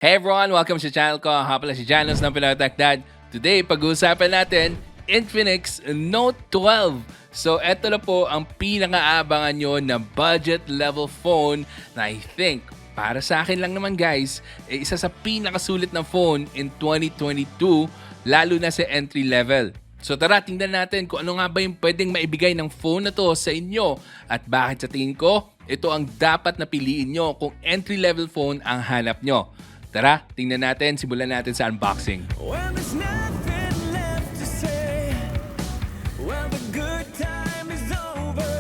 Hey everyone! Welcome sa channel ko. Ako pala si Janos ng Pinoy Techdad. Today, pag-uusapan natin Infinix Note 12. So, eto na po ang pinakaabangan nyo na budget level phone na I think, para sa akin lang naman guys, isa sa pinakasulit na phone in 2022, lalo na sa entry level. So tara, tingnan natin kung ano nga ba yung pwedeng maibigay ng phone na to sa inyo at bakit sa tingin ko, ito ang dapat na piliin nyo kung entry level phone ang hanap nyo. Tara, tingnan natin. Simulan natin sa unboxing. Well, there's nothing left to say. Well, the good time is over.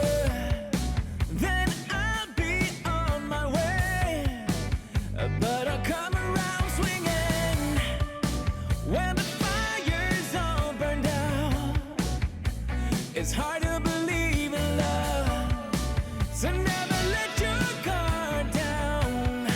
Then I'll be on my way. But I'll come around swinging when the fire's all burned out. It's hard to believe in love, so never let your guard down.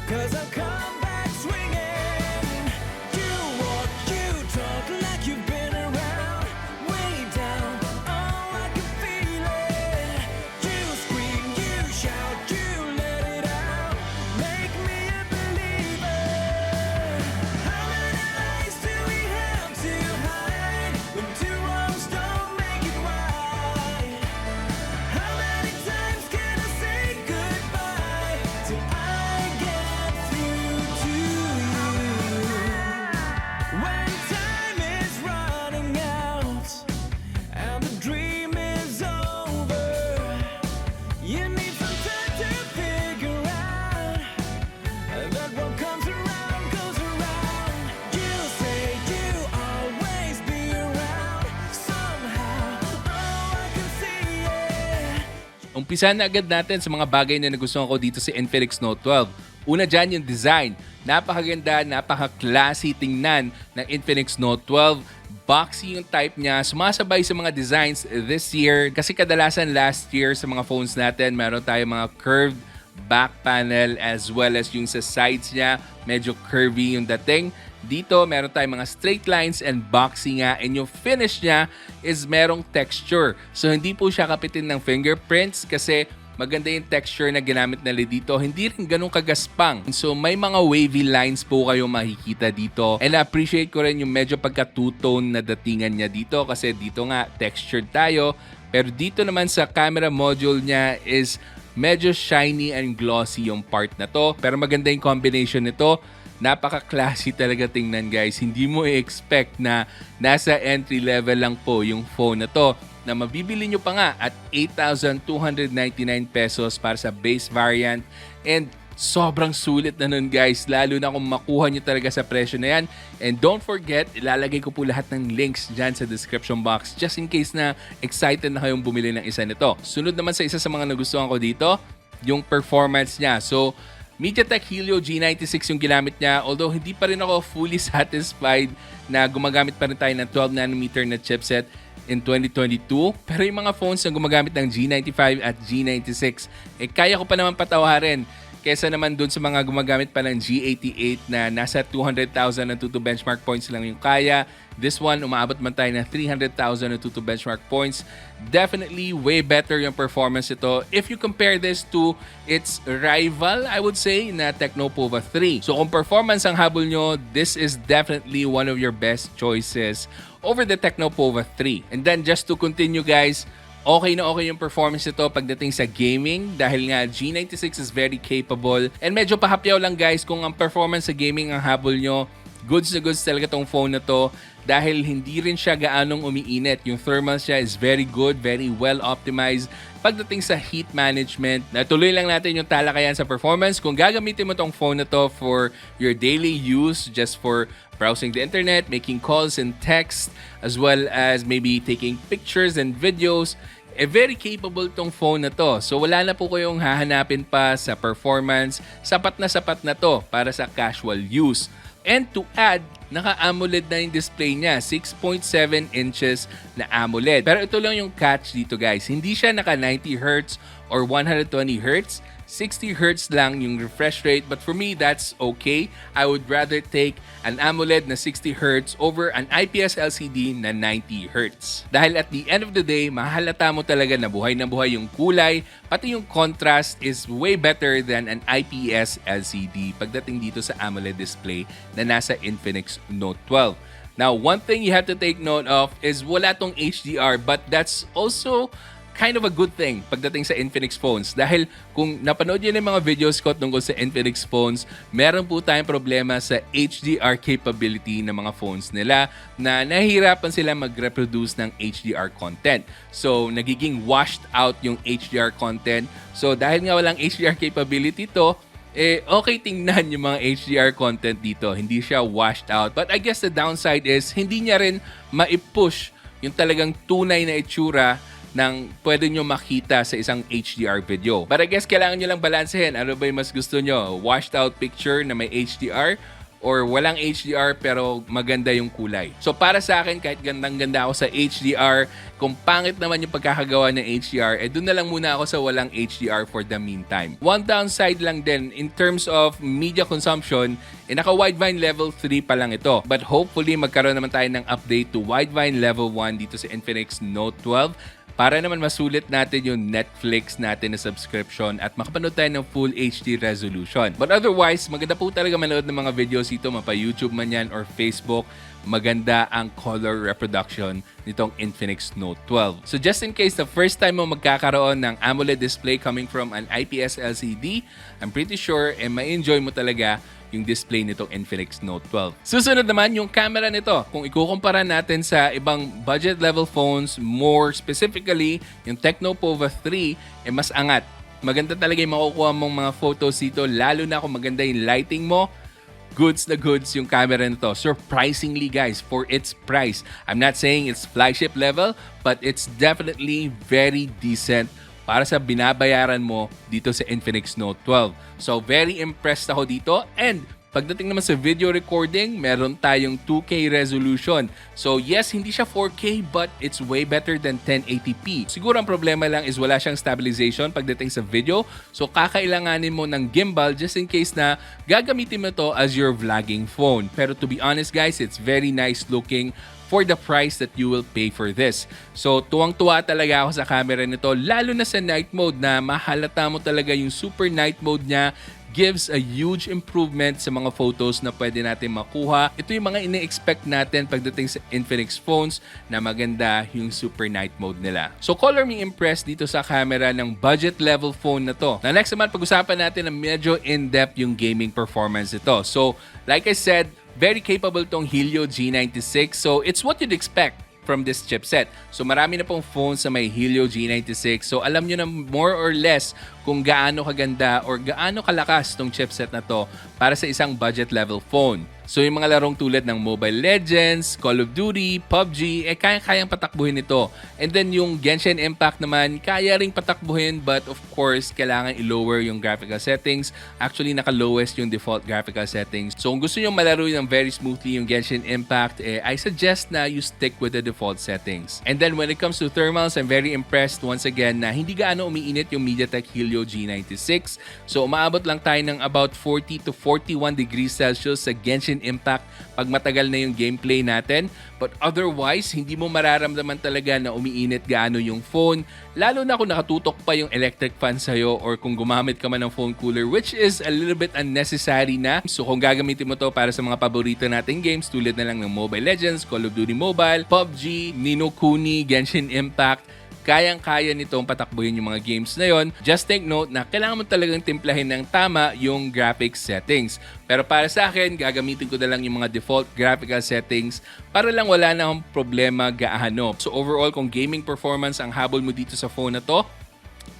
'Cause I'll come swinging. You walk, you talk like you've been around, way down. Oh, I can feel it. You scream, you shout, you let it out. Make me a believer. How many lies do we have to hide when two wrongs don't make it right? How many times can I say goodbye till I get through to you? When time is running out and the dream is over, you need some time to figure out that what comes around goes around. You say you always be around somehow. Oh, I can see it. Umpisahan na agad natin sa mga bagay na nagustuhan ko dito sa Infinix Note 12. Una dyan yung design. Napakaganda, napaka-classy tingnan ng Infinix Note 12. Boxy yung type niya. Sumasabay sa mga designs this year. Kasi kadalasan last year sa mga phones natin, meron tayo mga curved back panel as well as yung sa sides niya, medyo curvy yung dating. Dito, meron tayong mga straight lines and boxy nga. And yung finish niya is merong texture. So, hindi po siya kapitin ng fingerprints kasi maganda yung texture na ginamit nila dito. Hindi rin ganun kagaspang. So, may mga wavy lines po kayo makikita dito. And appreciate ko rin yung medyo pagka two-tone na datingan niya dito kasi dito nga textured tayo. Pero dito naman sa camera module niya is medyo shiny and glossy yung part na to. Pero maganda yung combination nito. Napaka-classy talaga tingnan guys. Hindi mo i-expect na nasa entry level lang po yung phone na to na mabibili nyo pa nga at 8,299 pesos para sa base variant. And sobrang sulit na nun guys, lalo na kung makuha nyo talaga sa presyo na yan. And don't forget, ilalagay ko po lahat ng links dyan sa description box just in case na excited na kayong bumili ng isa nito. Sunod naman sa isa sa mga nagustuhan ko dito, yung performance niya. So, MediaTek Helio G96 yung ginamit niya, although hindi pa rin ako fully satisfied na gumagamit pa rin tayo ng 12nm na chipset in 2022. Pero yung mga phones na gumagamit ng G95 at G96, kaya ko pa naman patawarin kesa naman dun sa mga gumagamit pa ng G88 na nasa 200,000 na tutu benchmark points lang yung kaya. This one, umaabot man tayo ng 300,000 na tutu benchmark points. Definitely way better yung performance ito if you compare this to its rival, I would say, na Tecnopova 3. So kung performance ang habol nyo, this is definitely one of your best choices over the Tecnopova 3. And then just to continue guys, okay na okay yung performance nito pagdating sa gaming dahil nga G96 is very capable. And medyo pahapyaw lang guys kung ang performance sa gaming ang habol nyo. Goods na goods talaga tong phone na to dahil hindi rin siya gaanong umiinit. Yung thermal siya is very good, very well optimized. Pagdating sa heat management, natuloy lang natin yung talakayan sa performance. Kung gagamitin mo tong phone na to for your daily use, just for browsing the internet, making calls and text, as well as maybe taking pictures and videos, very capable tong phone na to. So wala na po kayong hahanapin pa sa performance. Sapat na to para sa casual use. And to add, naka-AMOLED na yung display niya. 6.7 inches na AMOLED. Pero ito lang yung catch dito guys. Hindi siya naka 90Hz or 120Hz. 60 Hz lang yung refresh rate, but for me, that's okay. I would rather take an AMOLED na 60 Hz over an IPS LCD na 90 Hz. Dahil at the end of the day, mahalata mo talaga na buhay yung kulay, pati yung contrast is way better than an IPS LCD pagdating dito sa AMOLED display na nasa Infinix Note 12. Now, one thing you have to take note of is wala tong HDR, but that's also kind of a good thing pagdating sa Infinix phones. Dahil kung napanood yun yung mga videos ko tungkol sa Infinix phones, meron po tayong problema sa HDR capability ng mga phones nila na nahihirapan sila mag-reproduce ng HDR content. So, nagiging washed out yung HDR content. So, dahil nga walang HDR capability to, okay tingnan yung mga HDR content dito. Hindi siya washed out. But I guess the downside is, hindi niya rin ma-push yung talagang tunay na itsura ng pwede nyo makita sa isang HDR video. But I guess kailangan nyo lang balansehin. Ano ba yung mas gusto nyo? Washed out picture na may HDR or walang HDR pero maganda yung kulay. So para sa akin, kahit gandang-ganda ako sa HDR, kung pangit naman yung pagkakagawa ng HDR, doon na lang muna ako sa walang HDR for the meantime. One downside lang din in terms of media consumption, naka-widevine level 3 pa lang ito. But hopefully magkaroon naman tayo ng update to widevine level 1 dito sa Infinix Note 12 para naman masulit natin yung Netflix natin na subscription at makapanood tayo ng full HD resolution. But otherwise, maganda po talaga manood ng mga videos dito, mapa YouTube man yan or Facebook. Maganda ang color reproduction nitong Infinix Note 12. So just in case the first time mo magkakaroon ng AMOLED display coming from an IPS LCD, I'm pretty sure ma-enjoy mo talaga yung display nitong Infinix Note 12. Susunod naman yung camera nito. Kung ikukumpara natin sa ibang budget level phones, more specifically yung Tecno Pova 3, mas angat. Maganda talaga yung makukuha mong mga photos dito, lalo na kung maganda yung lighting mo. Goods na goods yung camera nito. Surprisingly guys, for its price. I'm not saying it's flagship level, but it's definitely very decent para sa binabayaran mo dito sa Infinix Note 12. So, very impressed ako dito. And pagdating naman sa video recording, meron tayong 2K resolution. So, yes, hindi siya 4K, but it's way better than 1080p. Siguro ang problema lang is wala siyang stabilization pagdating sa video. So, kakailanganin mo ng gimbal just in case na gagamitin mo to as your vlogging phone. Pero to be honest guys, it's very nice looking for the price that you will pay for this. So, tuwang-tuwa talaga ako sa camera nito, lalo na sa night mode na mahalata mo talaga yung super night mode niya. Gives a huge improvement sa mga photos na pwede natin makuha. Ito yung mga ine-expect natin pagdating sa Infinix phones na maganda yung super night mode nila. So, color me impressed dito sa camera ng budget level phone na to. Na next naman, pag-usapan natin na medyo in-depth yung gaming performance ito. So, like I said, very capable tong Helio G96. So, it's what you'd expect from this chipset. So, marami na pong phones sa may Helio G96. So, alam nyo na more or less kung gaano kaganda or gaano kalakas tong chipset na to para sa isang budget level phone. So, yung mga larong tulad ng Mobile Legends, Call of Duty, PUBG, kaya-kayang patakbuhin ito. And then, yung Genshin Impact naman, kaya ring patakbuhin but of course, kailangan i-lower yung graphical settings. Actually, naka-lowest yung default graphical settings. So, kung gusto nyo malaro ng very smoothly yung Genshin Impact, I suggest na you stick with the default settings. And then, when it comes to thermals, I'm very impressed once again na hindi gaano umiinit yung MediaTek Helio G96. So, umaabot lang tayo ng about 40 to 41 degrees Celsius sa Genshin Impact pag matagal na yung gameplay natin. But otherwise, hindi mo mararamdaman talaga na umiinit gaano yung phone. Lalo na kung nakatutok pa yung electric fan sa'yo or kung gumamit ka man ng phone cooler, which is a little bit unnecessary na. So kung gagamitin mo to para sa mga paborito nating games tulad na lang ng Mobile Legends, Call of Duty Mobile, PUBG, Ni no Kuni, Genshin Impact, kayang-kaya nitong patakbuhin yung mga games na yon. Just take note na kailangan mo talagang timplahin ng tama yung graphics settings. Pero para sa akin, gagamitin ko na lang yung mga default graphical settings para lang wala na akong problema gaano. So overall, kung gaming performance ang habol mo dito sa phone na to,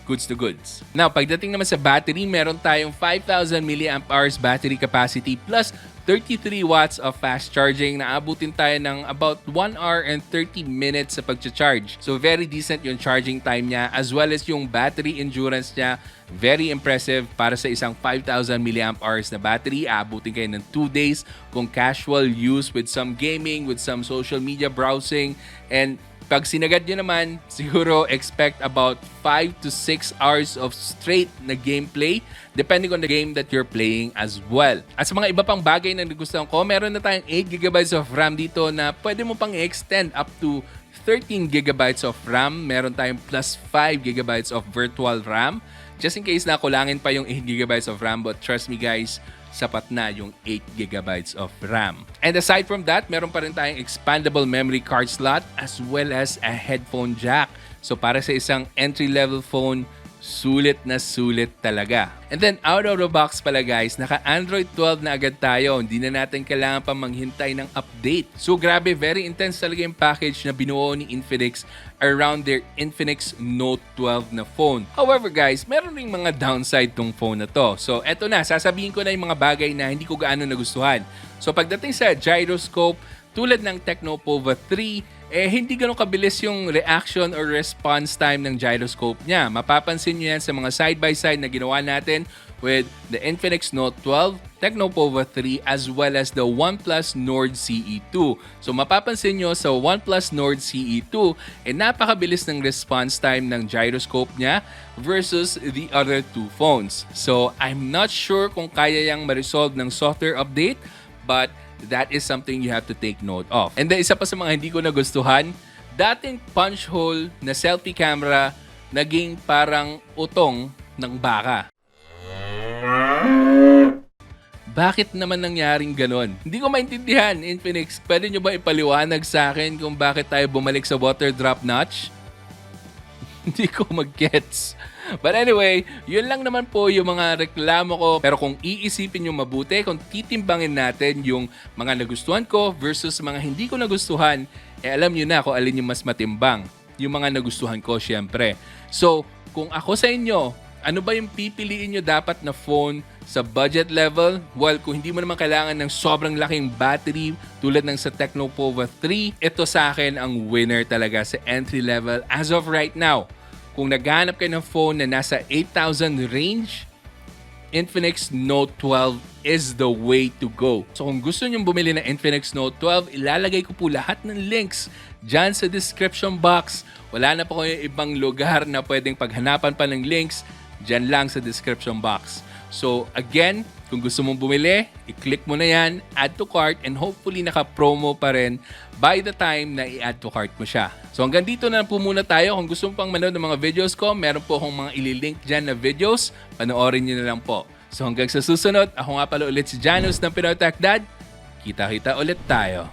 goods to goods. Now, pagdating naman sa battery, meron tayong 5,000 mAh battery capacity plus 33 watts of fast charging na abutin tayo ng about 1 hour and 30 minutes sa pag-charge. So very decent yung charging time niya as well as yung battery endurance niya. Very impressive para sa isang 5,000 mAh na battery. Aabutin kayo ng 2 days kung casual use with some gaming, with some social media browsing, and Pag sinagad nyo naman, siguro expect about 5 to 6 hours of straight na gameplay depending on the game that you're playing as well. At sa mga iba pang bagay na nagustuhan ko, meron na tayong 8GB of RAM dito na pwede mo pang i-extend up to 13GB of RAM. Meron tayong plus 5GB of virtual RAM. Just in case na kulangin pa yung 8GB of RAM, but trust me guys, sapat na yung 8GB of RAM. And aside from that, meron pa rin tayong expandable memory card slot as well as a headphone jack. So para sa isang entry-level phone, sulit na sulit talaga. And then out of the box pala guys, naka-Android 12 na agad tayo. Hindi na natin kailangan pa manghintay ng update. So grabe, very intense talaga yung package na binuo ni Infinix around their Infinix Note 12 na phone. However guys, meron ring mga downside tong phone na to. So eto na, sasabihin ko na yung mga bagay na hindi ko gaano nagustuhan. So pagdating sa gyroscope, tulad ng Tecnopova 3, hindi ganun kabilis yung reaction or response time ng gyroscope niya. Mapapansin nyo yan sa mga side-by-side na ginawa natin with the Infinix Note 12, Tecnopova 3, as well as the OnePlus Nord CE2. So mapapansin nyo sa OnePlus Nord CE2, napakabilis ng response time ng gyroscope niya versus the other two phones. So I'm not sure kung kaya yang ma-resolve ng software update, but that is something you have to take note of. And then isa pa sa mga hindi ko nagustuhan, dating punch hole na selfie camera naging parang utong ng baka. Bakit naman nangyaring ganon? Hindi ko maintindihan, Infinix. Pwede nyo ba ipaliwanag sa akin kung bakit tayo bumalik sa water drop notch? Hindi ko mag-gets. But anyway, yun lang naman po yung mga reklamo ko. Pero kung iisipin nyo mabuti, kung titimbangin natin yung mga nagustuhan ko versus mga hindi ko nagustuhan, alam nyo na kung alin yung mas matimbang. Yung mga nagustuhan ko, syempre. So, kung ako sa inyo, ano ba yung pipiliin nyo dapat na phone sa budget level? Well, kung hindi mo naman kailangan ng sobrang laking battery tulad ng sa Tecnopova 3, ito sa akin ang winner talaga sa entry level as of right now. Kung naghahanap kayo ng phone na nasa 8,000 range, Infinix Note 12 is the way to go. So kung gusto nyo bumili ng Infinix Note 12, ilalagay ko po lahat ng links dyan sa description box. Wala na po kayong ibang lugar na pwedeng paghanapan pa ng links, dyan lang sa description box. So again, kung gusto mong bumili, i-click mo na yan, add to cart, and hopefully naka-promo pa rin by the time na i-add to cart mo siya. So hanggang dito na po muna tayo. Kung gusto mo pang manood ng mga videos ko, meron po akong mga ililink dyan na videos. Panoorin nyo na lang po. So hanggang sa susunod, ako nga pala ulit si Janus ng Pinoy Techdad. Kita-kita ulit tayo.